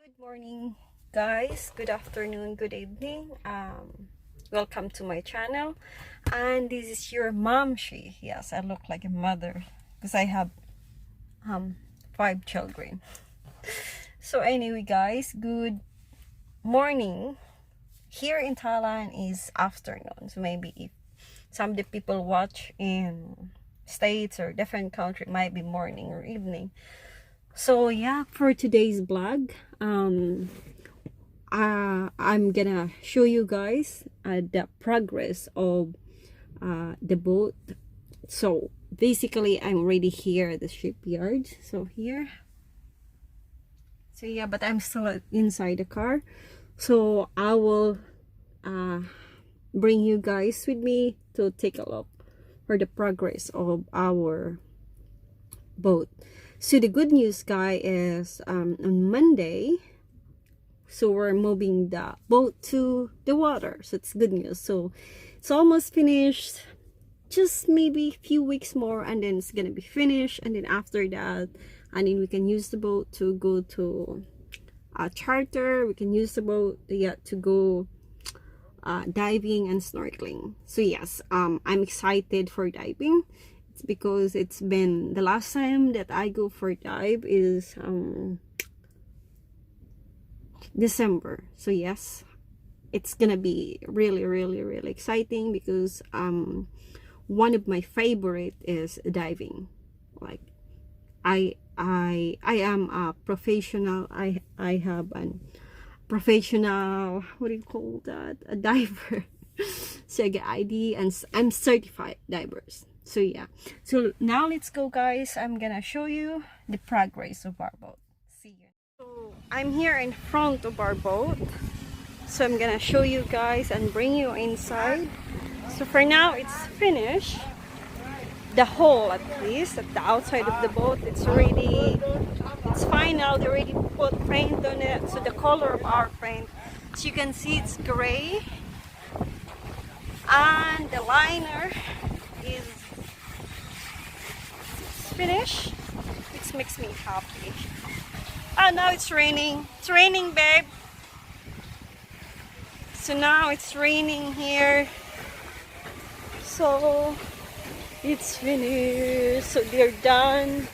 Good morning, guys. Good afternoon, good evening. Welcome to my channel. And this is your mom. Yes, I look like a mother because I have 5 children. So anyway, guys, good morning. Here in Thailand is afternoon. So maybe if some of the people watch in states or different country, it might be morning or evening. So yeah, for today's vlog, I'm gonna show you guys the progress of the boat. So basically, I'm already here at the shipyard. So yeah, but I'm still inside the car. So I will bring you guys with me to take a look for the progress of our boat. So the good news, guys, is on Monday, so we're moving the boat to the water. So it's good news. So it's almost finished. Just maybe a few weeks more, and then it's gonna be finished. And then after that, and then we can use the boat to go to a charter. We can use the boat to go diving and snorkeling. So yes, I'm excited for diving. Because it's been the last time that I go for dive is December. So yes, it's gonna be really exciting because one of my favorite is diving. Like I am a professional. I have an professional, what do you call that, a diver. So I get ID and I'm certified divers. So yeah, so now let's go, guys. I'm gonna show you the progress of our boat. See you. So I'm here in front of our boat, so I'm gonna show you guys and bring you inside. So for now it's finished, the hull at least at the outside of the boat. It's final. They already put paint on it. So the color of our paint, as you can see, it's gray, and the liner is finished, which makes me happy. Oh, now it's raining. It's raining, babe. So now it's raining here. So it's finished. So they're done.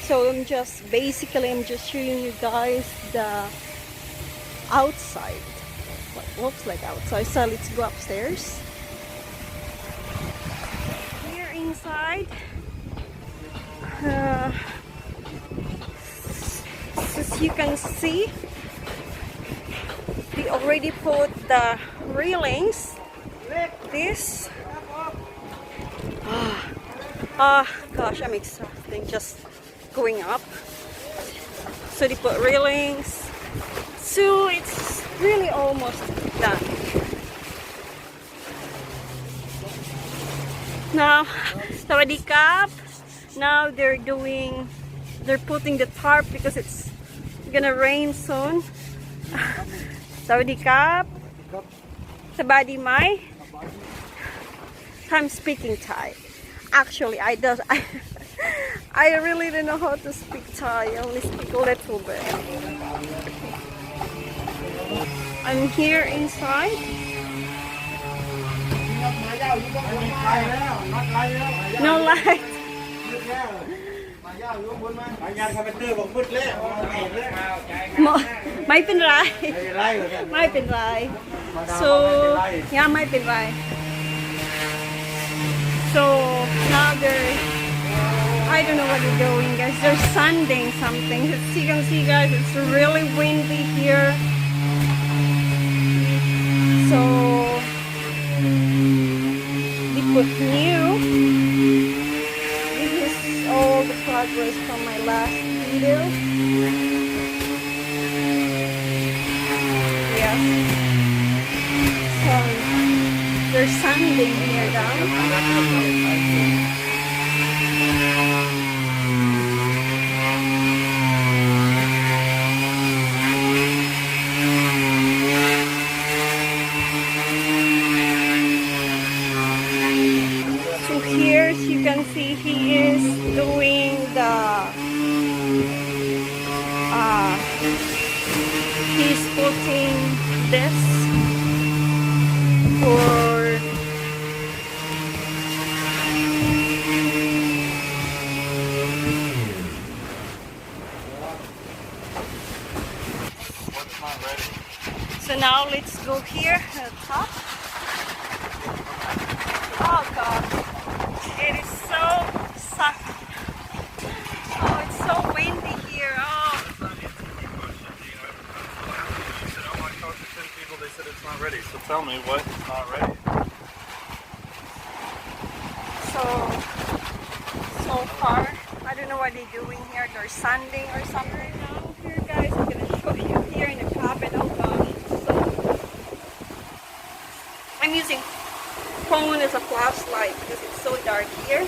So I'm just showing you guys the outside. What looks like outside. So let's go upstairs. Inside, as you can see, we already put the railings. This, gosh, I'm exhausted just going up. So they put railings, so it's really almost done. Now, Sawadee Kap. Now they're putting the tarp because it's gonna rain soon. Sawadee Kap. Sabadi Mai. I'm speaking Thai. Actually, I really don't know how to speak Thai. I only speak a little bit. I'm here inside. No light. ไม่เป็นไร so yeah, ไม่เป็นไร so now I don't know what they're doing, guys. They're sanding something. As you can see, guys, it's really windy here. So put new. This is all the progress from my last video. Yeah. So they're sanding here down. You can see he is doing the putting this for so now let's go here at the top. Oh god, it is so sucky. Oh, it's so windy here. Oh. They said it's not ready, so tell me what is not ready. So far, I don't know what they're doing here. They're sanding or something. Now here guys, I'm gonna show you here in the cabin. Oh gosh, so I'm using phone as a flashlight because it's so dark here.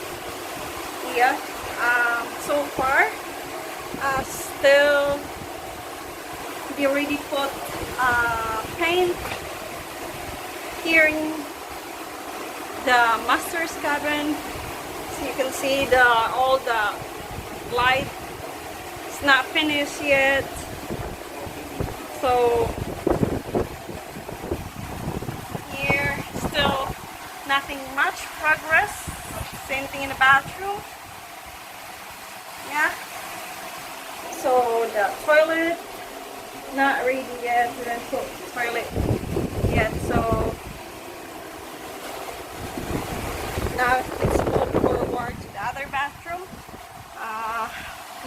Yeah. So far, still they already put paint here in the master's cabin, so you can see all the light. It's not finished yet, so here still nothing much progress. Same thing in the bathroom. Yeah, so the toilet not ready yet. We didn't put the toilet yet, so now let's move forward to the other bathroom.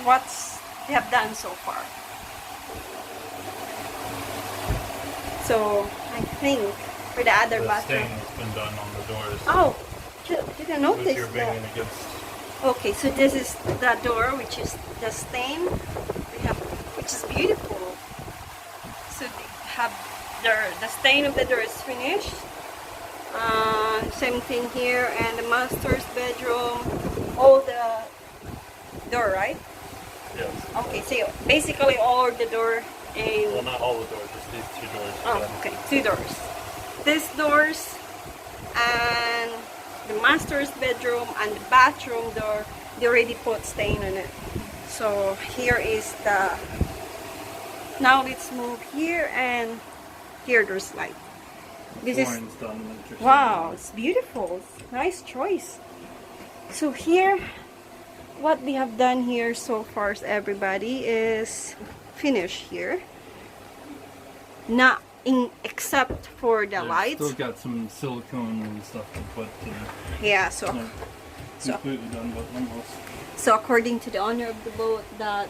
What they have done so far. So I think for the other bathroom, stain has been done on the doors. oh, didn't notice You're that. banging against. Okay, so this is the door, which is the stain we have, which is beautiful. So they have the stain of the door is finished. Same thing here, and the master's bedroom, all the door, right? Yes. Okay, so basically all the door and Well, not all the doors, just these two doors. oh, okay, two doors. These doors and the master's bedroom and the bathroom door, they already put stain on it. So here is the. Now let's move here, and here there's light. This is done. wow, it's beautiful. It's nice choice. So here, what we have done here so far, everybody, is finish here. Not in except for the lights. Still got some silicone and stuff to put. Yeah, so Not completely done, but almost. so according to the owner of the boat, that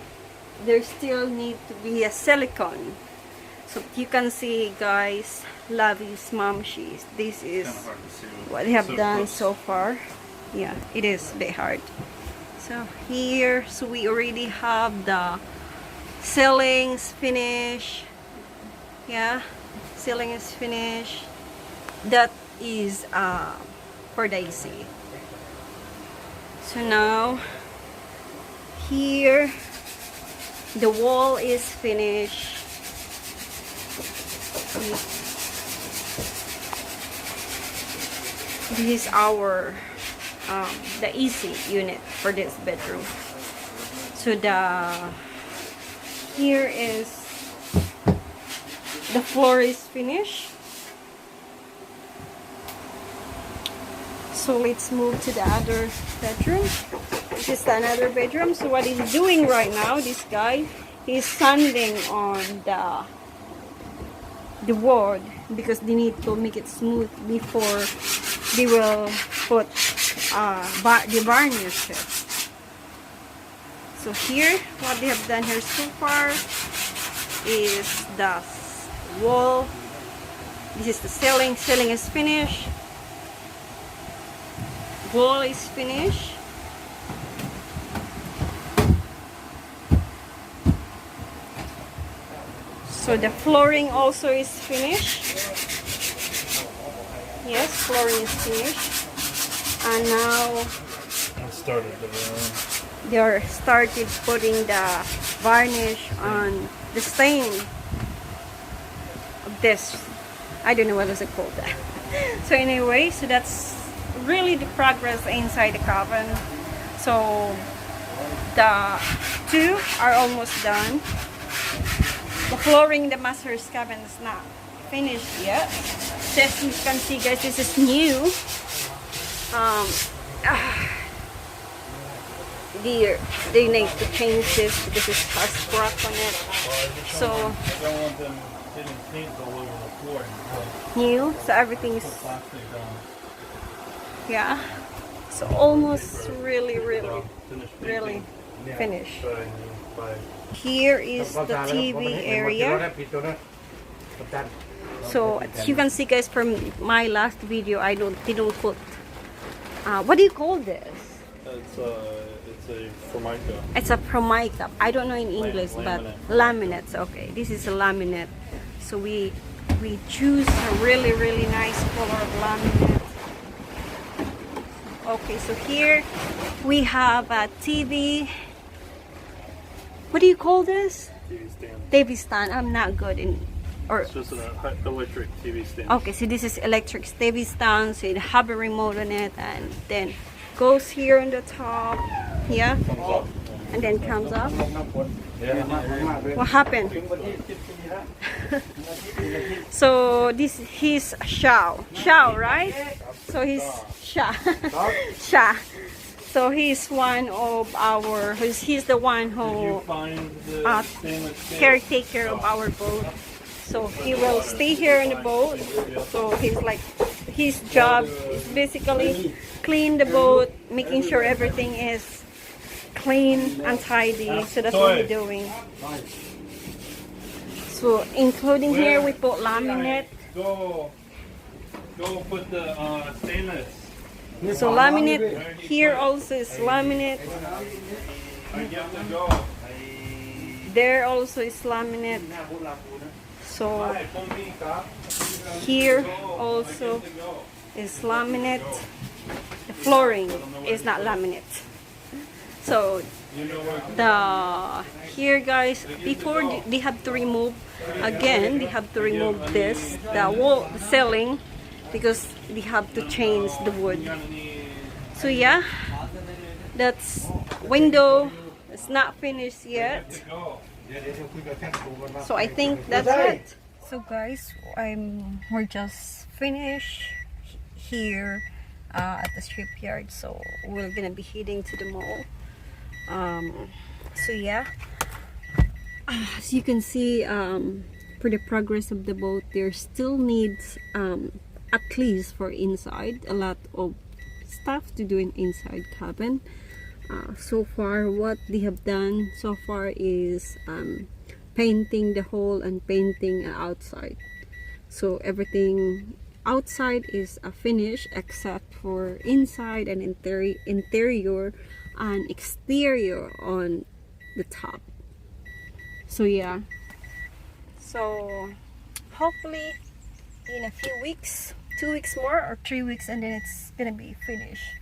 there still need to be a silicone. So you can see, guys, Lovey's mom, this is Kind of hard to see what they have so done close. so far. Yeah, it is a bit hard. So here, so we already have the ceilings finished. Yeah, ceiling is finished. That is for the AC. So now here the wall is finished. This is our the AC unit for this bedroom. So here is the floor is finished. So let's move to the other bedroom. This is another bedroom. So what he's doing right now, this guy, he's sanding on the wood because they need to make it smooth before they will put the varnish it. So here, what they have done here so far is the wall. This is the ceiling. Ceiling is finished. Wall is finished. So the flooring also is finished. Yes, flooring is finished. And now I started the room. they are started putting the varnish on the stain of this. I don't know what is it called. So anyway, so that's really the progress inside the cabin. So the two are almost done. The flooring in the master's cabin is not finished yet. So as you can see, guys, this is new. They need to change this because it has crack on it. So I don't want them getting paint all over the floor. new, so everything's Plastic yeah. So almost really finished. finished. By Here is the TV area. So as you can see, guys, from my last video, I didn't put what do you call this? it's a formica. It's a formica. I don't know in English, but laminates. Okay, this is a laminate. So we choose a really nice color of laminate. Okay, so here we have a TV. What do you call this? TV stand. TV stand. I'm not good in. Or It's just an electric TV stand. okay, so this is electric TV stand. So it have a remote on it, and then goes here on the top. Yeah, Comes up. and then comes up. Yeah. What happened? So this he's Shao, right? So he's Sha, Sha. So he's one of our. He's the one Did you who find the stainless steel? caretaker of our boat. So he will stay here in the boat. So he's like, his job is basically clean the boat, making sure everything is clean and tidy. So that's what we're doing. So including here, we put laminate. Go put the stainless. So laminate here also is laminate. I get to go. There also is laminate. So here also is laminate. The flooring is not laminate. So here, guys, before they have to remove again, they have to remove this, the wall ceiling, because they have to change the wood. So yeah, that's window. It's not finished yet. So I think that's it. So guys, we're just finished here at the shipyard. So we're gonna be heading to the mall. So yeah, as you can see, for the progress of the boat, there still needs at least for inside a lot of stuff to do in inside cabin. So far what they have done so far is painting the hull and painting outside. So everything outside is a finish except for inside and interior and exterior on the top. So yeah, so hopefully in a few weeks, 2 weeks more or 3 weeks, and then it's gonna be finished.